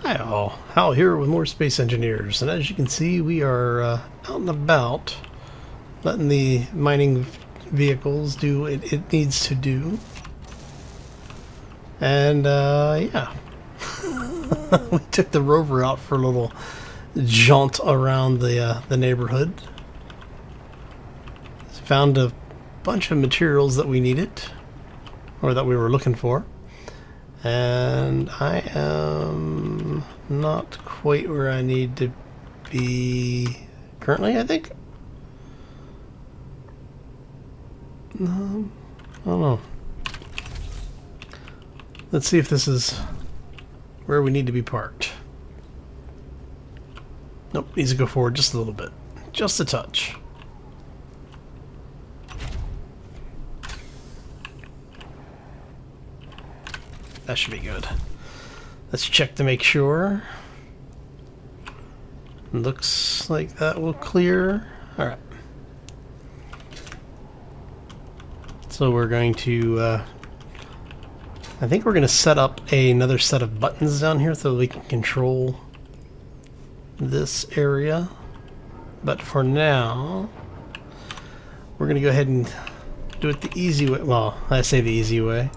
Hi all, Hal here with more Space Engineers, and as you can see we are out and about letting the mining vehicles do what it needs to do. And yeah, we took the rover out for a little jaunt around the neighborhood. Found a bunch of materials that we needed, or that we were looking for. And I am not quite where I need to be currently, I think. I don't know. Let's see if this is where we need to be parked. Nope, needs to go forward just a little bit. Just a touch. That should be good. Let's check to make sure. Looks like that will clear. Alright. So we're going to, I think we're going to set up another set of buttons down here so we can control this area. But for now, we're going to go ahead and do it the easy way. Well, I say the easy way.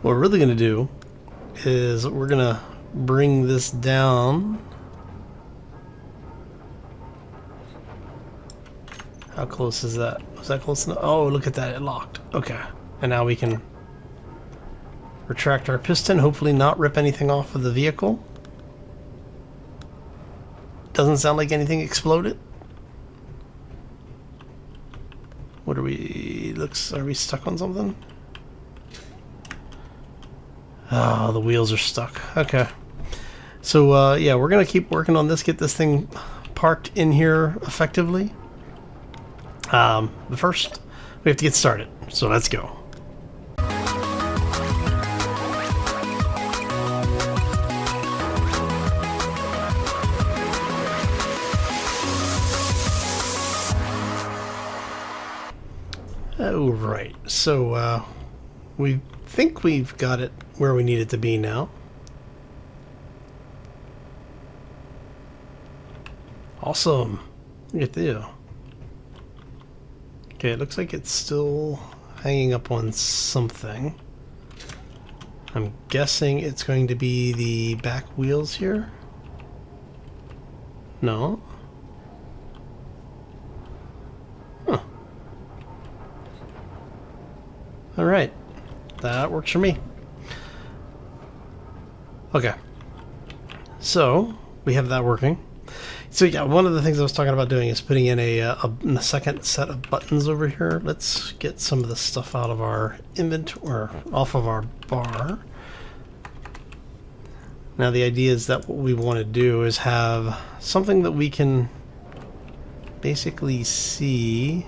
What we're really going to do is we're going to bring this down. How close is that? Was that close enough? Oh, look at that. It locked. Okay. And now we can retract our piston, hopefully not rip anything off of the vehicle. Doesn't sound like anything exploded. What are we... Are we stuck on something? Oh, the wheels are stuck. Okay. So, yeah, we're going to keep working on this, get this thing parked in here effectively. But first, we have to get started. So let's go. Alright, so, we think we've got it where we need it to be now. Awesome. Look at this. Okay, it looks like it's still hanging up on something. I'm guessing it's going to be the back wheels here. No. Huh. Alright. That works for me. Okay. So, we have that working. So yeah, one of the things I was talking about doing is putting in a second set of buttons over here. Let's get some of the stuff out of our inventory, or off of our bar. Now the idea is that what we want to do is have something that we can basically see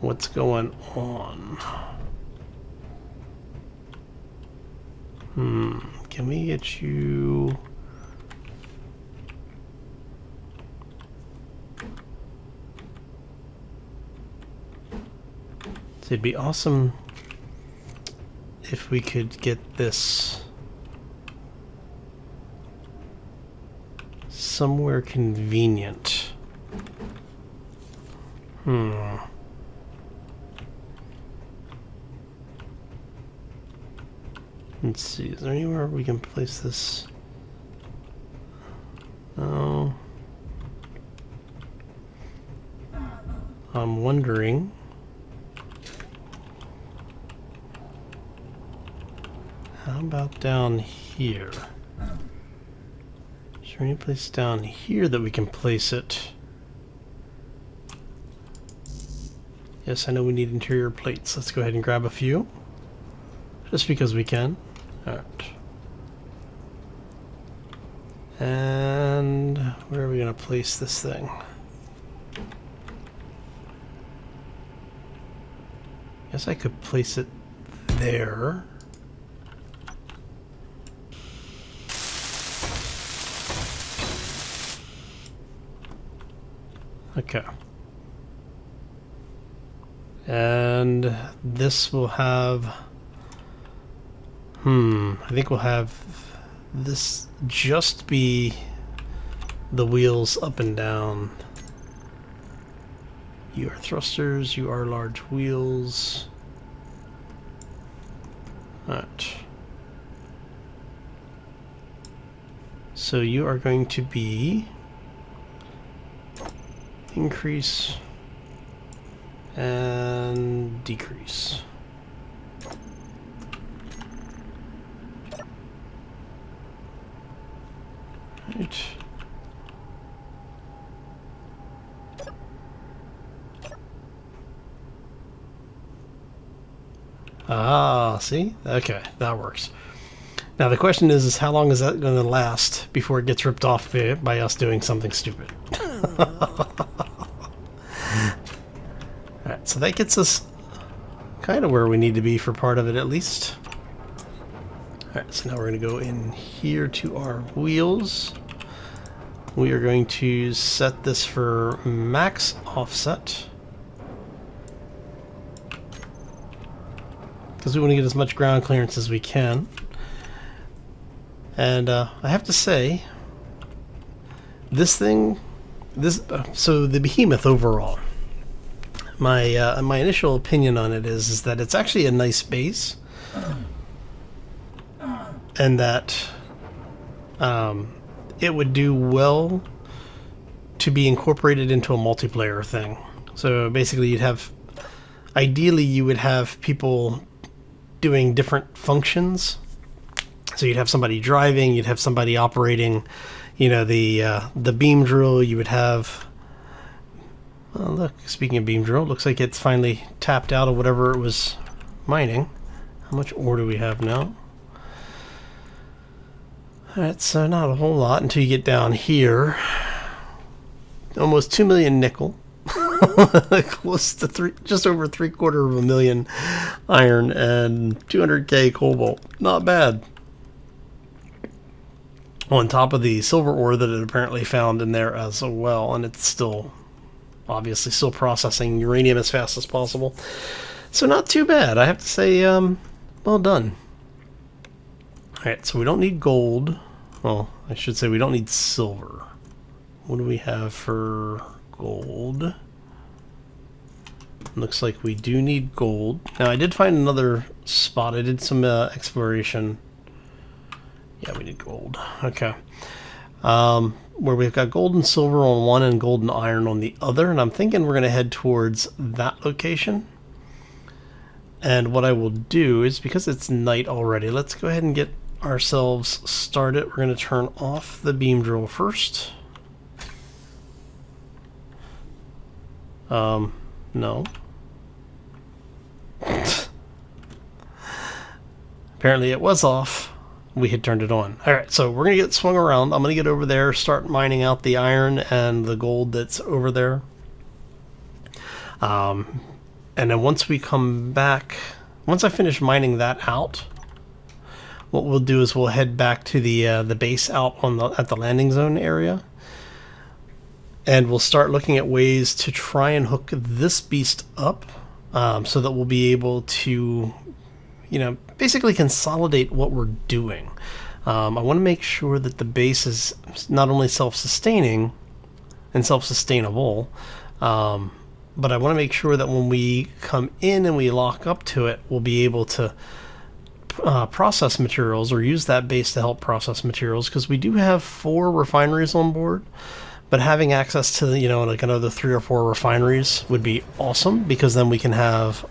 what's going on. Can we get you... So it'd be awesome if we could get this somewhere convenient. Let's see, is there anywhere we can place this? No. I'm wondering. How about down here? Is there any place down here that we can place it? Yes, I know we need interior plates. Let's go ahead and grab a few. Just because we can. Alright. And where are we going to place this thing? Guess I could place it there. Okay. And this will have I think we'll have this just be the wheels up and down. You are thrusters, you are large wheels. Alright. So you are going to be increase and decrease. Right. Ah, see? Okay, that works. Now the question is how long is that going to last before it gets ripped off by us doing something stupid? Alright, so that gets us kind of where we need to be for part of it at least. Alright, so now we're going to go in here to our wheels. We are going to set this for max offset, because we want to get as much ground clearance as we can. And I have to say, this thing, so the Behemoth overall, my initial opinion on it is that it's actually a nice base, and that it would do well to be incorporated into a multiplayer thing. So basically, ideally you would have people doing different functions. So you'd have somebody driving, you'd have somebody operating, the beam drill. You would have. Oh, look, speaking of beam drill, looks like it's finally tapped out of whatever it was mining. How much ore do we have now? Alright, so not a whole lot until you get down here. Almost 2 million nickel. Close to just over 750,000 iron and 200k cobalt. Not bad. On top of the silver ore that it apparently found in there as well, and it's still obviously still processing uranium as fast as possible. So not too bad, I have to say. Well done. Alright, so we don't need gold. Well, I should say we don't need silver. What do we have for gold? Looks like we do need gold. Now I did find another spot. I did some exploration. Yeah, we need gold. Okay. Where we've got gold and silver on one and gold and iron on the other. And I'm thinking we're going to head towards that location. And what I will do is, because it's night already, let's go ahead and get ourselves started. We're going to turn off the beam drill first. No. Apparently it was off. We had turned it on. Alright, so we're going to get swung around. I'm going to get over there, start mining out the iron and the gold that's over there. And then once we come back, once I finish mining that out, what we'll do is we'll head back to the base out at the landing zone area. And we'll start looking at ways to try and hook this beast up, so that we'll be able to, basically consolidate what we're doing. I want to make sure that the base is not only self-sustaining and self-sustainable, but I want to make sure that when we come in and we lock up to it, we'll be able to process materials, or use that base to help process materials, because we do have 4 refineries on board. But having access to, like another 3 or 4 refineries would be awesome, because then we can have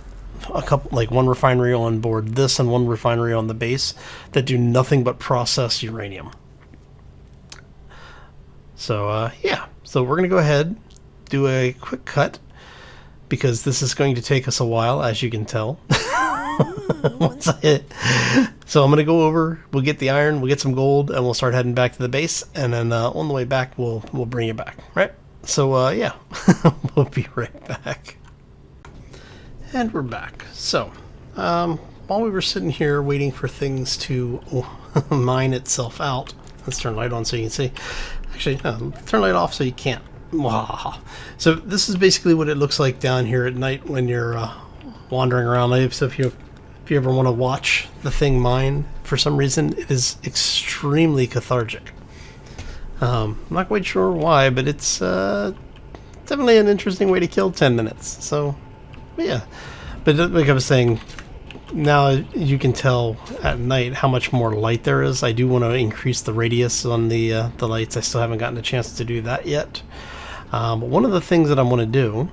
a couple, like one refinery on board this and one refinery on the base that do nothing but process uranium. So, yeah. So we're going to go ahead, do a quick cut, because this is going to take us a while, as you can tell. So I'm going to go over, we'll get the iron, we'll get some gold, and we'll start heading back to the base, and then on the way back, we'll bring you back, right? So, yeah, we'll be right back. And we're back. So, while we were sitting here waiting for things to mine itself out, let's turn the light on so you can see. Actually, turn the light off so you can't. So this is basically what it looks like down here at night when you're wandering around. So if you If you ever want to watch the thing mine, for some reason, it is extremely cathartic. I'm not quite sure why, but it's definitely an interesting way to kill 10 minutes. So, yeah. But like I was saying, now you can tell at night how much more light there is. I do want to increase the radius on the lights. I still haven't gotten a chance to do that yet. But one of the things that I want to do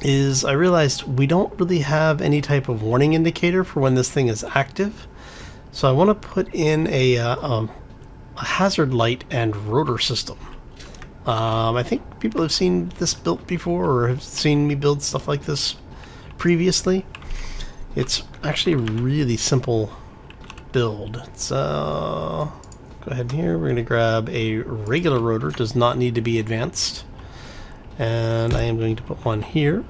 is I realized we don't really have any type of warning indicator for when this thing is active. So I want to put in a hazard light and rotor system. I think people have seen this built before or have seen me build stuff like this previously. It's actually a really simple build. It's go ahead here. We're going to grab a regular rotor. It does not need to be advanced. And I am going to put one here.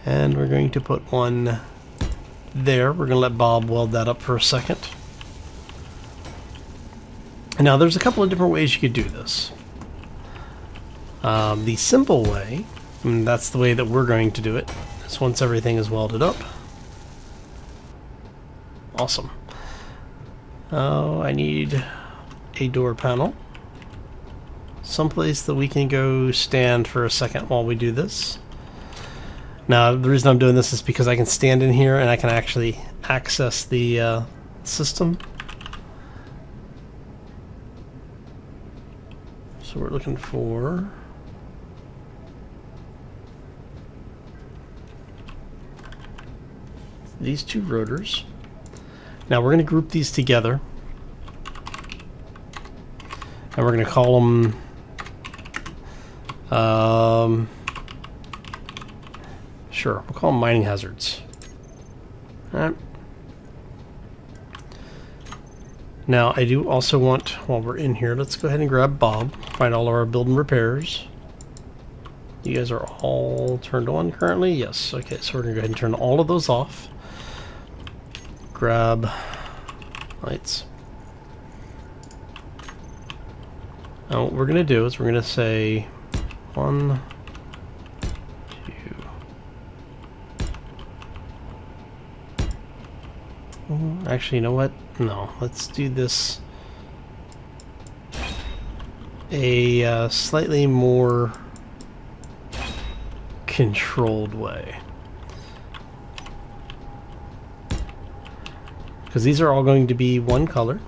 And we're going to put one there. We're going to let Bob weld that up for a second. Now there's a couple of different ways you could do this. The simple way, and that's the way that we're going to do it, is once everything is welded up. Awesome. Oh, I need a door panel. Someplace that we can go stand for a second while we do this. Now, the reason I'm doing this is because I can stand in here and I can actually access the system. So we're looking for these two rotors. Now we're going to group these together. And we're going to call them sure, we'll call them mining hazards. Alright. Now I do also want, while we're in here, let's go ahead and grab Bob, find all of our build and repairs. You guys are all turned on currently? Yes. Okay, so we're going to go ahead and turn all of those off. Grab lights. Now what we're going to do is we're going to say 1, 2. Actually, you know what? No, let's do this a slightly more controlled way. Because these are all going to be one color.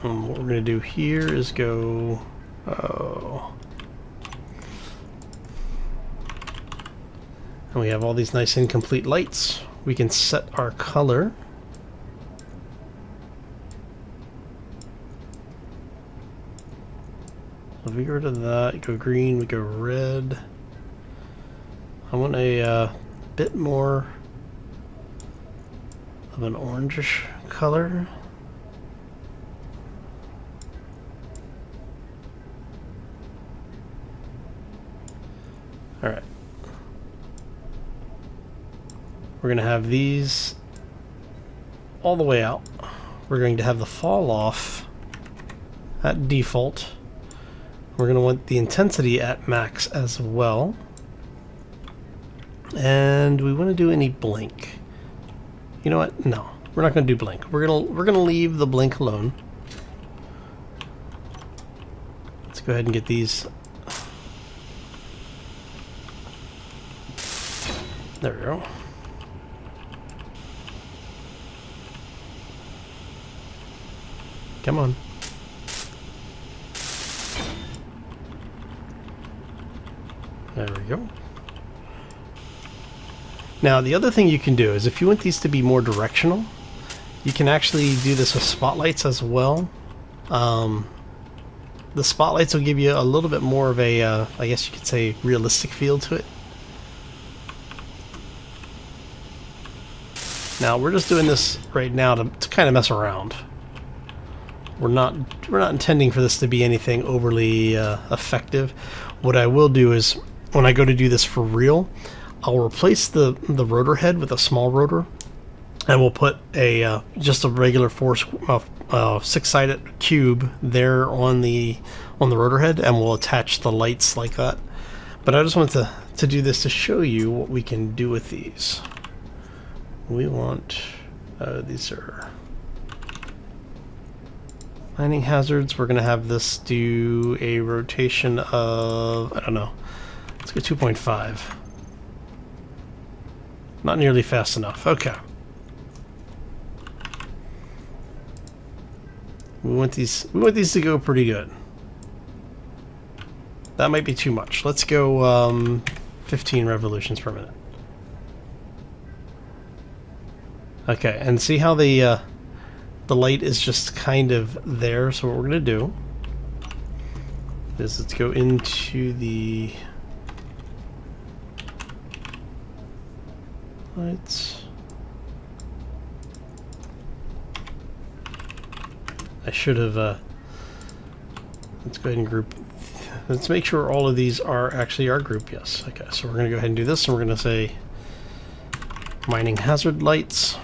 And what we're going to do here is go... Oh. And we have all these nice incomplete lights. We can set our color. If we go rid of that, go green, we go red. I want a bit more of an orangish color. All right. We're going to have these all the way out. We're going to have the fall off at default. We're going to want the intensity at max as well. And we want to do any blink. You know what? No, we're not going to do blink. We're going to leave the blink alone. Let's go ahead and get these. There we go. Come on. There we go. Now the other thing you can do is if you want these to be more directional, you can actually do this with spotlights as well. The spotlights will give you a little bit more of a, I guess you could say, realistic feel to it. Now we're just doing this right now to kind of mess around. We're not intending for this to be anything overly effective. What I will do is when I go to do this for real, I'll replace the rotor head with a small rotor, and we'll put a just a regular 6-sided cube there on the rotor head, and we'll attach the lights like that. But I just wanted to do this to show you what we can do with these. We want, these are mining hazards. We're going to have this do a rotation of, I don't know, let's go 2.5. Not nearly fast enough. Okay. We want these to go pretty good. That might be too much. Let's go 15 revolutions per minute. Okay, and see how the light is just kind of there. So what we're gonna do is let's go into the lights. I should have, let's go ahead and group, let's make sure all of these are actually our group, yes. Okay, so we're going to go ahead and do this, and we're going to say mining hazard lights.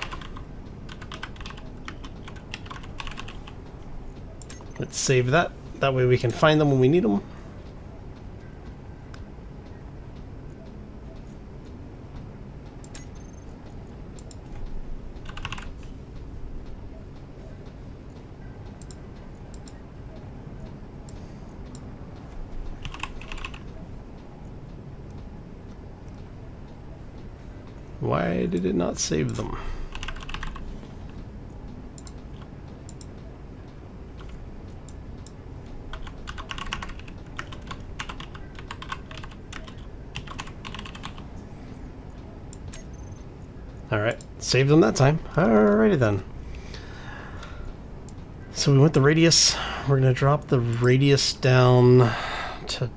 Let's save that, that way we can find them when we need them. Why did it not save them? Alright, saved them that time. Alrighty then. So we want the radius. We're going to drop the radius down to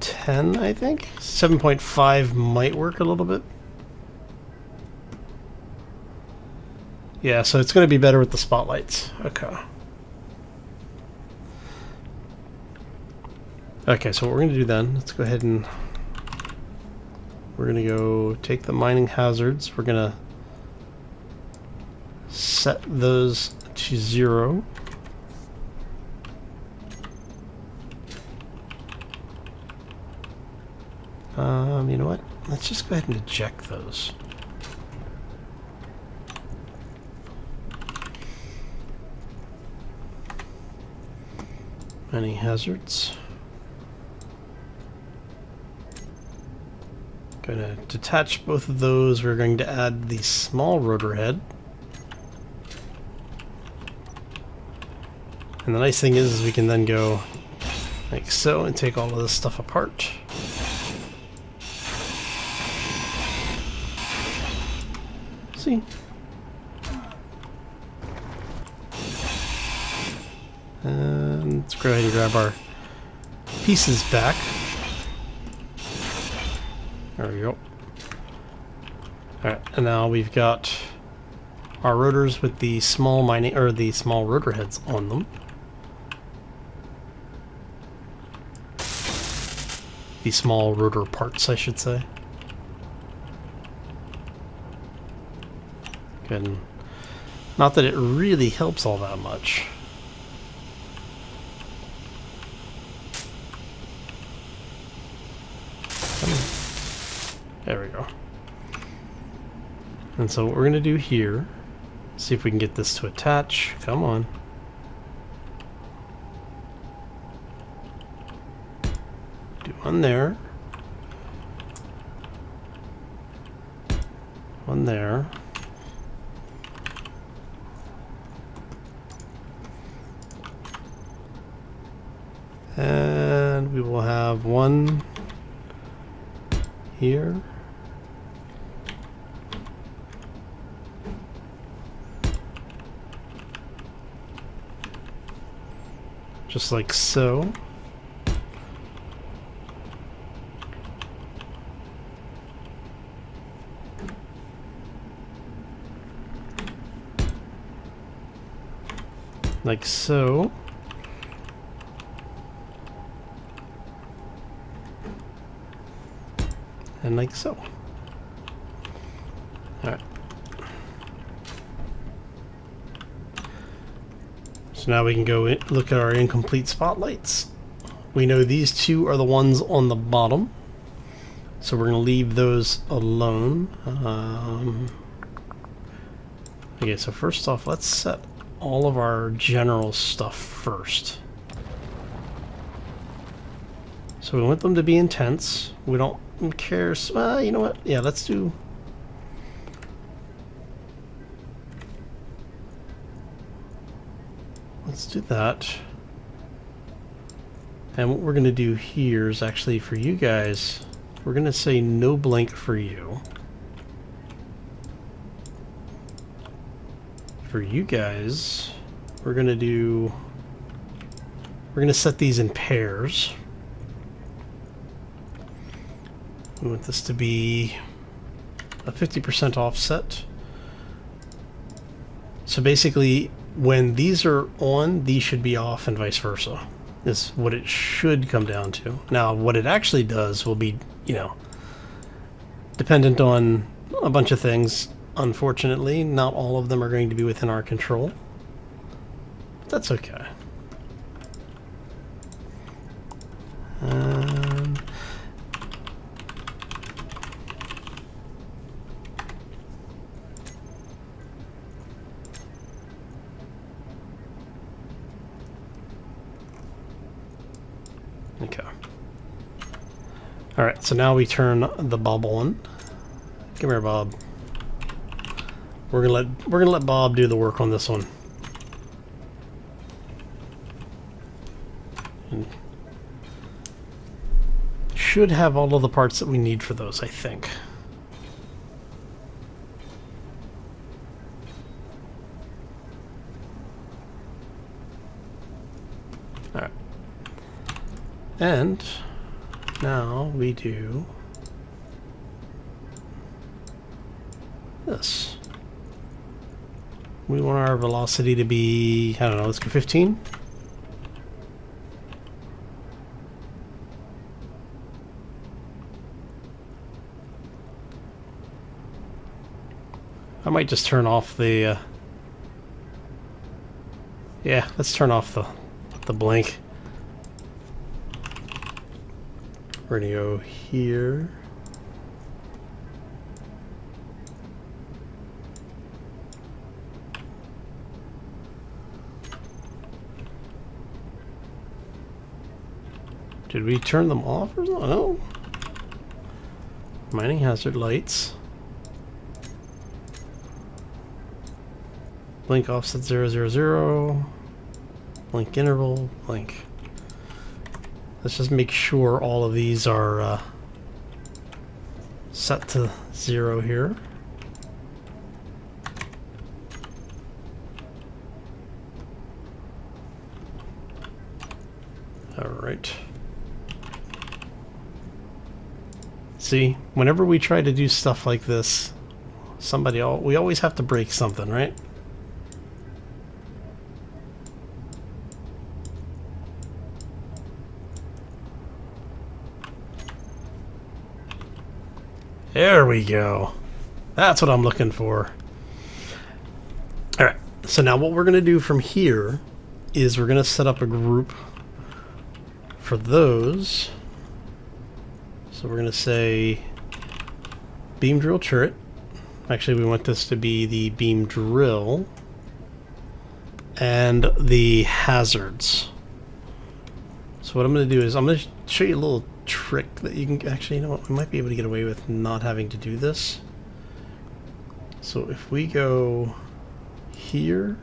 10, I think. 7.5 might work a little bit. Yeah, so it's going to be better with the spotlights. Okay. Okay, so what we're going to do then, let's go ahead and we're going to go take the mining hazards. We're going to set those to 0. You know what? Let's just go ahead and eject those. Mining hazards. Going to detach both of those. We're going to add the small rotor head. And the nice thing is we can then go like so and take all of this stuff apart. See? And let's go ahead and grab our pieces back. There we go. Alright, and now we've got our rotors with the small mining, or the small rotor heads on them. The small rotor parts, I should say. Good. Not that it really helps all that much. There we go. And so what we're going to do here, see if we can get this to attach. Come on. Do one there. One there. And we will have one here. Just like so. Like so. And like so. Alright. So now we can go look at our incomplete spotlights. We know these two are the ones on the bottom. So we're going to leave those alone. Okay, so first off, let's set all of our general stuff first. So we want them to be intense. We don't care. You know what? Yeah, let's do... Let's do that. And what we're going to do here is actually for you guys, we're going to say no blink for you. For you guys, we're going to set these in pairs. We want this to be a 50% offset. So basically, when these are on, these should be off and vice versa. Is what it should come down to. Now, what it actually does will be, you know, dependent on a bunch of things. Unfortunately, not all of them are going to be within our control. But that's okay. Okay. Alright, so now we turn the Bob on. Come here, Bob. We're gonna let Bob do the work on this one. And should have all of the parts that we need for those, I think. Alright. And now we do this. We want our velocity to be, I don't know, let's go 15. I might just turn off the, yeah, let's turn off the blink. We're gonna go here. Did we turn them off or something? No. Mining hazard lights. Blink offset 000. Blink interval. Blink. Let's just make sure all of these are set to 0 here. All right. See, whenever we try to do stuff like this, we always have to break something, right? There we go. That's what I'm looking for. All right, so now what we're gonna do from here is we're gonna set up a group for those. So we're going to say beam drill turret. Actually, we want this to be the beam drill and the hazards. So what I'm going to do is I'm going to show you a little trick that you can actually, you know what, we might be able to get away with not having to do this. So if we go here,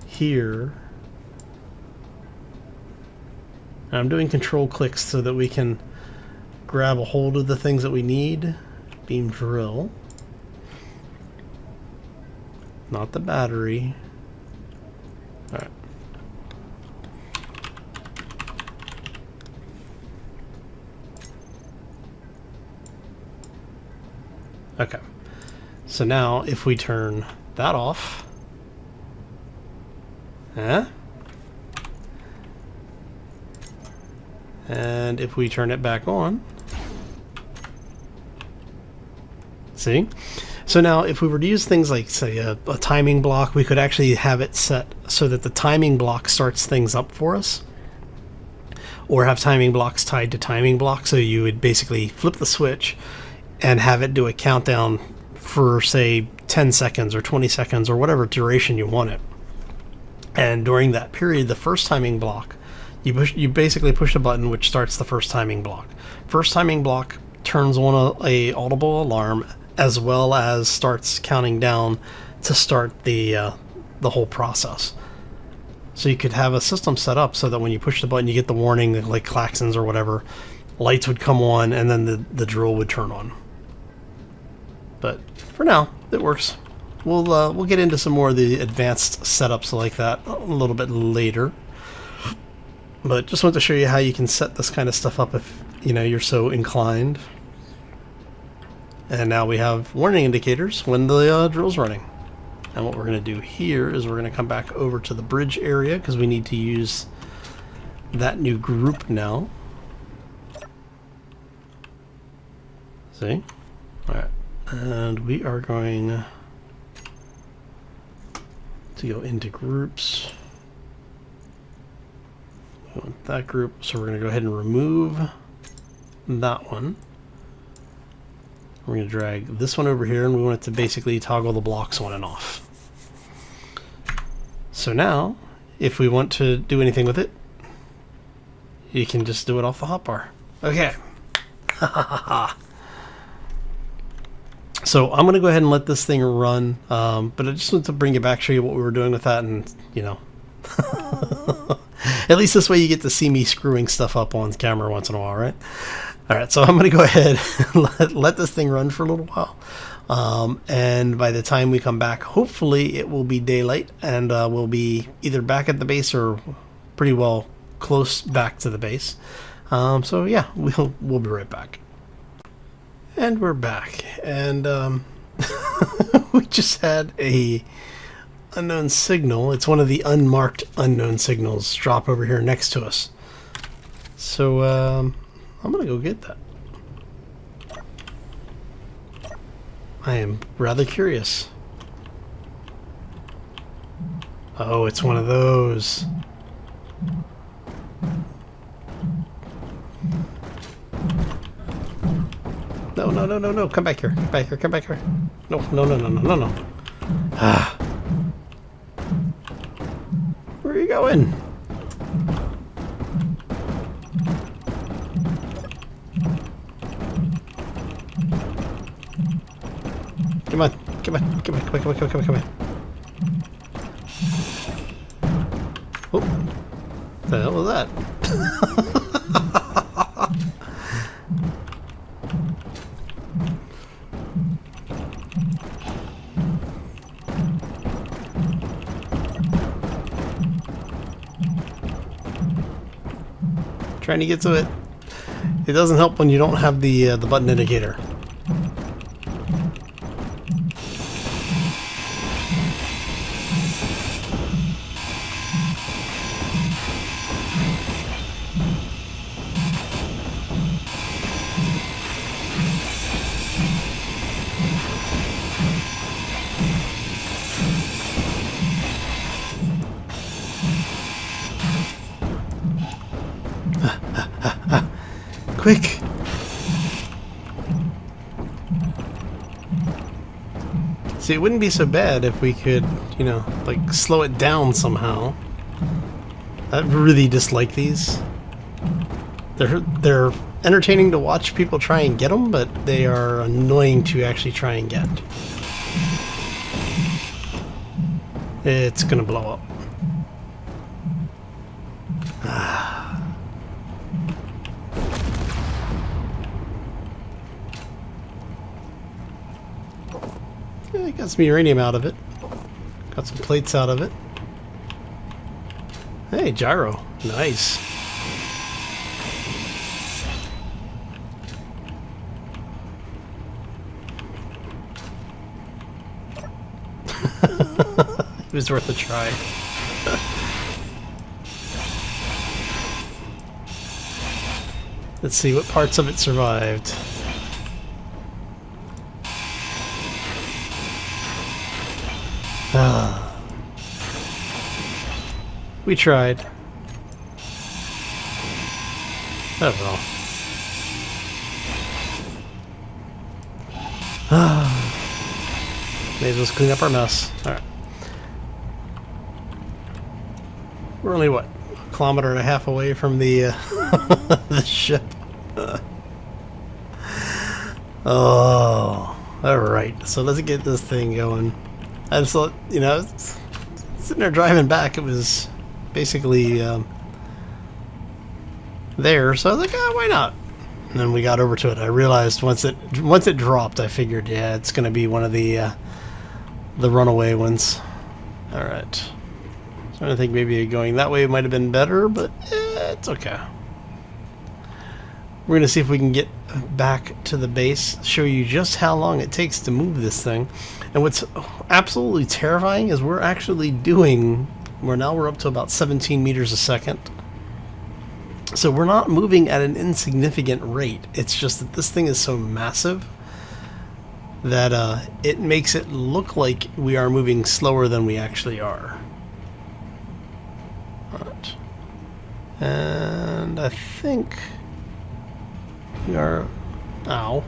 here, and I'm doing control clicks so that we can grab a hold of the things that we need. Beam drill. Not the battery. Alright. Okay. So now if we turn that off. And if we turn it back on. See? So now if we were to use things like, say, a timing block, we could actually have it set so that the timing block starts things up for us. or have timing blocks tied to timing blocks. So you would basically flip the switch and have it do a countdown for, say, 10 seconds or 20 seconds or whatever duration you want it. And during that period, the first timing block, you basically push a button which starts the first timing block. First timing block turns on a audible alarm, as well as starts counting down to start the whole process. So you could have a system set up so that when you push the button, you get the warning, like klaxons or whatever, lights would come on, and then the drill would turn on. But for now, it works. We'll get into some more of the advanced setups like that a little bit later. But just want to show you how you can set this kind of stuff up if you're so inclined. And now we have warning indicators when the drill's running. And what we're going to do here is we're going to come back over to the bridge area because we need to use that new group now. See? Alright. And we are going to go into groups. We want that group, so we're going to go ahead and remove that one. We're going to drag this one over here, and we want it to basically toggle the blocks on and off. So now, if we want to do anything with it, you can just do it off the hotbar. Okay. So I'm going to go ahead and let this thing run, but I just want to bring you back, show you what we were doing with that, and, at least this way you get to see me screwing stuff up on camera once in a while, right? Alright, so I'm going to go ahead and let this thing run for a little while. And by the time we come back, hopefully it will be daylight, and we'll be either back at the base or pretty well close back to the base. So yeah, we'll be right back. And we're back, and we just had a unknown signal. It's one of the unmarked unknown signals drop over here next to us. So I'm gonna go get that. I am rather curious. Oh, it's one of those. No, no, no, no, no. Come back here. Come back here. Come back here. No, no, no, no, no, no, no. Ah. Where are you going? Come on. Come on. Come on. Come on. Come on. Come on. Come on. Come on. Oh. What the hell was that? Trying to get to it. It doesn't help when you don't have the button indicator. Quick! See, it wouldn't be so bad if we could, like slow it down somehow. I really dislike these. They're entertaining to watch people try and get them, but they are annoying to actually try and get. It's gonna blow up. Yeah, got some uranium out of it. Got some plates out of it. Hey, gyro. Nice. It was worth a try. Let's see what parts of it survived. We tried. Oh well. May as well clean up our mess. Alright. We're only, what, a kilometer and a half away from the, the ship. Oh, alright. So let's get this thing going. I just thought, you know, sitting there driving back, it was basically there. So I was like, oh, why not? And then we got over to it. I realized once it dropped, I figured, yeah, it's going to be one of the runaway ones. All right. So I think maybe going that way might have been better, but it's okay. We're going to see if we can get back to the base, show you just how long it takes to move this thing. And what's absolutely terrifying is we're actually doing, we're up to about 17 meters a second. So we're not moving at an insignificant rate. It's just that this thing is so massive that it makes it look like we are moving slower than we actually are. All right. And I think we are... Ow.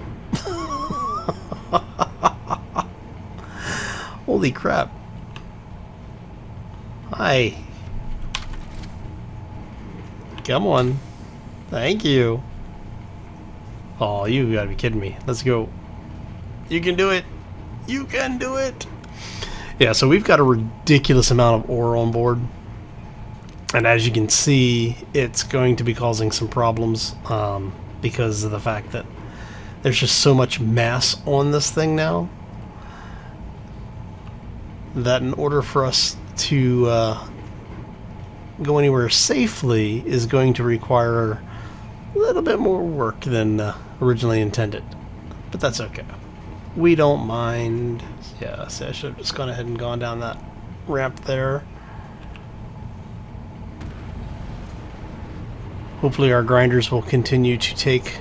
Holy crap. Hi. Come on. Thank you. Oh, you gotta be kidding me. Let's go. You can do it. You can do it. Yeah, so we've got a ridiculous amount of ore on board. And as you can see, it's going to be causing some problems because of the fact that there's just so much mass on this thing now that in order for us to go anywhere safely is going to require a little bit more work than originally intended. But that's okay. We don't mind. Yeah, see, I should have just gone ahead and gone down that ramp there. Hopefully our grinders will continue to take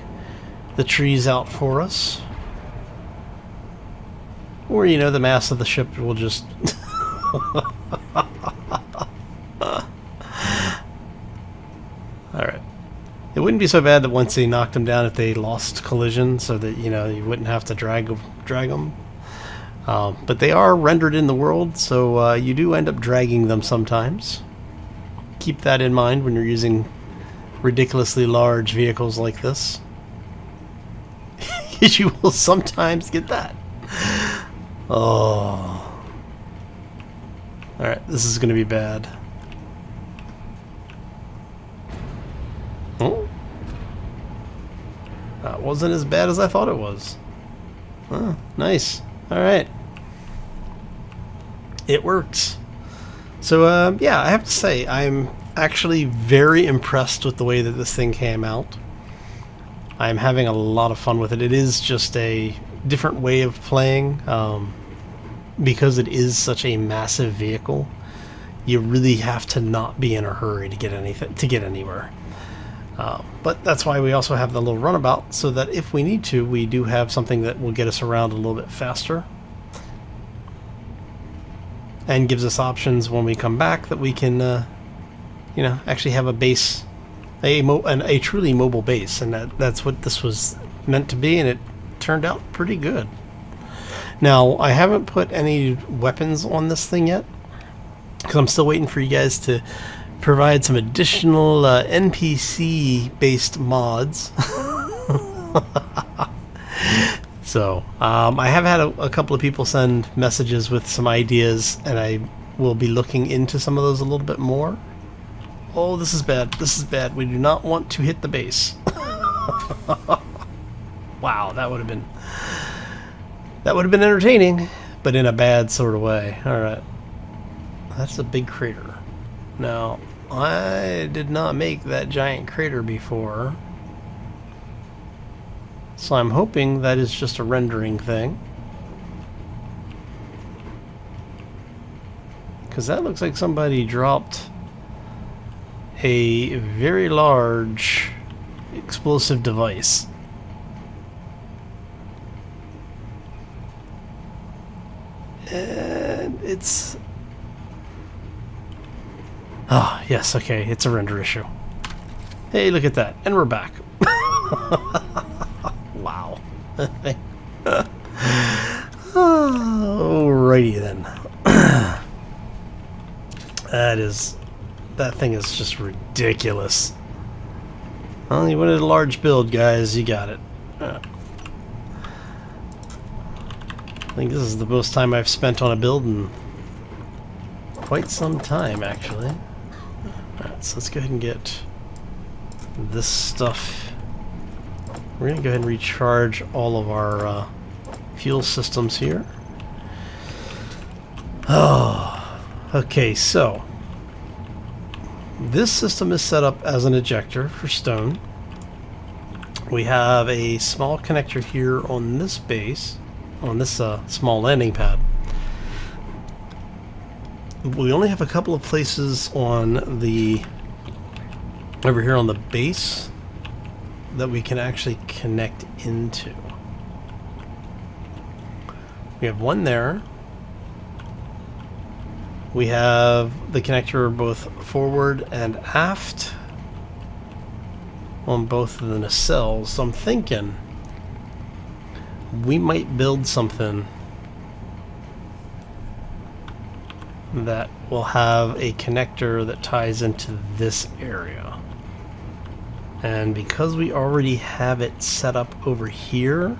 the trees out for us. Or, you know, the mass of the ship will just... Alright. It wouldn't be so bad that once they knocked them down if they lost collision, so that, you know, you wouldn't have to drag them. But they are rendered in the world, so you do end up dragging them sometimes. Keep that in mind when you're using ridiculously large vehicles like this. Because you will sometimes get that. Oh. Alright, this is going to be bad. Oh. That wasn't as bad as I thought it was. Oh, nice. Alright. It works. So, yeah, I have to say, I'm actually very impressed with the way that this thing came out. I'm having a lot of fun with it. It is just a different way of playing. Because it is such a massive vehicle, you really have to not be in a hurry to get anywhere. But that's why we also have the little runabout, so that if we need to, we do have something that will get us around a little bit faster. And gives us options when we come back that we can, you know, actually have a base, a truly mobile base. And that's what this was meant to be, and it turned out pretty good. Now, I haven't put any weapons on this thing yet, because I'm still waiting for you guys to provide some additional NPC-based mods. So, I have had a couple of people send messages with some ideas, and I will be looking into some of those a little bit more. Oh, this is bad. This is bad. We do not want to hit the base. Wow, that would have been... That would have been entertaining, but in a bad sort of way. Alright. That's a big crater. Now, I did not make that giant crater before. So I'm hoping that is just a rendering thing. Because that looks like somebody dropped a very large explosive device. And it's... Ah, yes, okay, it's a render issue. Hey, look at that. And we're back. Wow. Alrighty then. That thing is just ridiculous. Well, you wanted a large build, guys. You got it. I think this is the most time I've spent on a build in quite some time, actually. Alright, so let's go ahead and get this stuff. We're going to go ahead and recharge all of our fuel systems here. Oh, okay, so this system is set up as an ejector for stone. We have a small connector here on this base, on this small landing pad. We only have a couple of places on the over here on the base that we can actually connect into. We have one there. We have the connector both forward and aft on both of the nacelles. So I'm thinking we might build something that will have a connector that ties into this area. And because we already have it set up over here,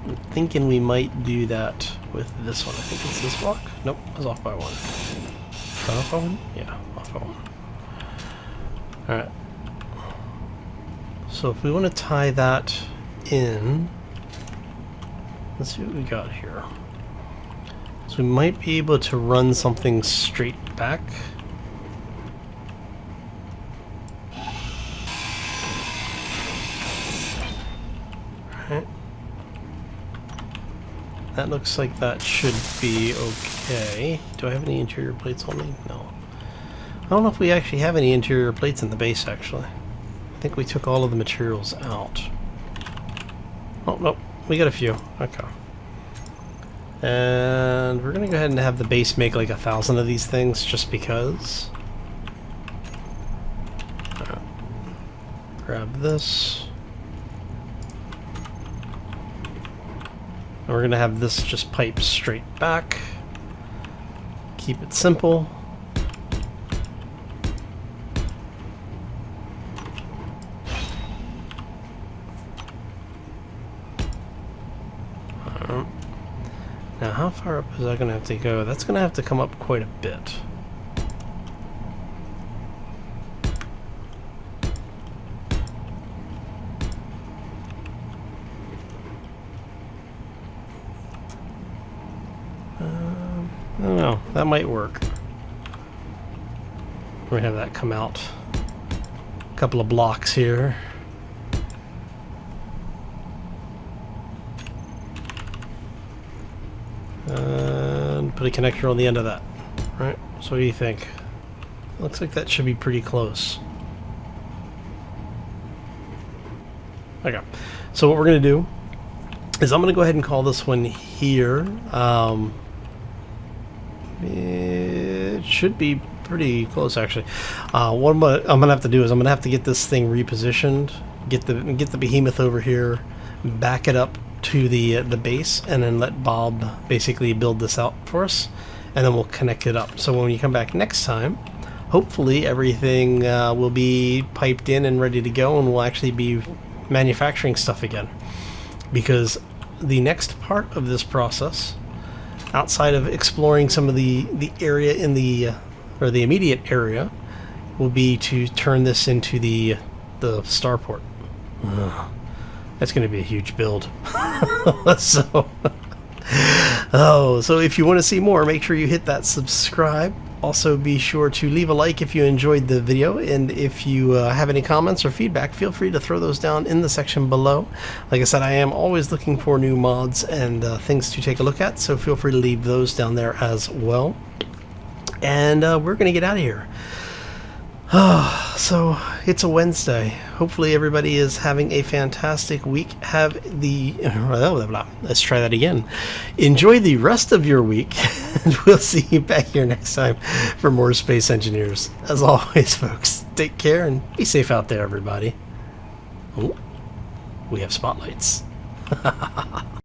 I'm thinking we might do that with this one. I think it's this block. Nope, I was off by one. Off by one? Yeah, off by one. Alright. So if we want to tie that in, let's see what we got here. So we might be able to run something straight back. Alright. That looks like that should be okay. Do I have any interior plates on me? No. I don't know if we actually have any interior plates in the base, actually. I think we took all of the materials out. Oh, nope. We got a few. Okay. And we're going to go ahead and have the base make like 1,000 of these things, just because. Grab this. And we're going to have this just pipe straight back. Keep it simple. Now, how far up is that going to have to go? That's going to have to come up quite a bit. I don't know. That might work. We're going to have that come out a couple of blocks here. And put a connector on the end of that. Right? So what do you think? Looks like that should be pretty close. Okay. So what we're going to do is I'm going to go ahead and call this one here. It should be pretty close, actually. What I'm going to have to do is I'm going to have to get this thing repositioned, get the behemoth over here, back it up to the base, and then let Bob basically build this out for us, and then we'll connect it up. So when you come back next time, hopefully everything will be piped in and ready to go, and we'll actually be manufacturing stuff again. Because the next part of this process, outside of exploring some of the area in the or the immediate area, will be to turn this into the starport. That's going to be a huge build. So if you want to see more, make sure you hit that subscribe. Also, be sure to leave a like if you enjoyed the video, and if you have any comments or feedback, feel free to throw those down in the section below. Like I said, I am always looking for new mods and things to take a look at, so feel free to leave those down there as well. And we're going to get out of here. So it's a Wednesday. Hopefully everybody is having a fantastic week. Have the let's try that again. Enjoy the rest of your week, and we'll see you back here next time for more Space Engineers. As always, folks, take care and be safe out there, everybody. Oh, we have spotlights.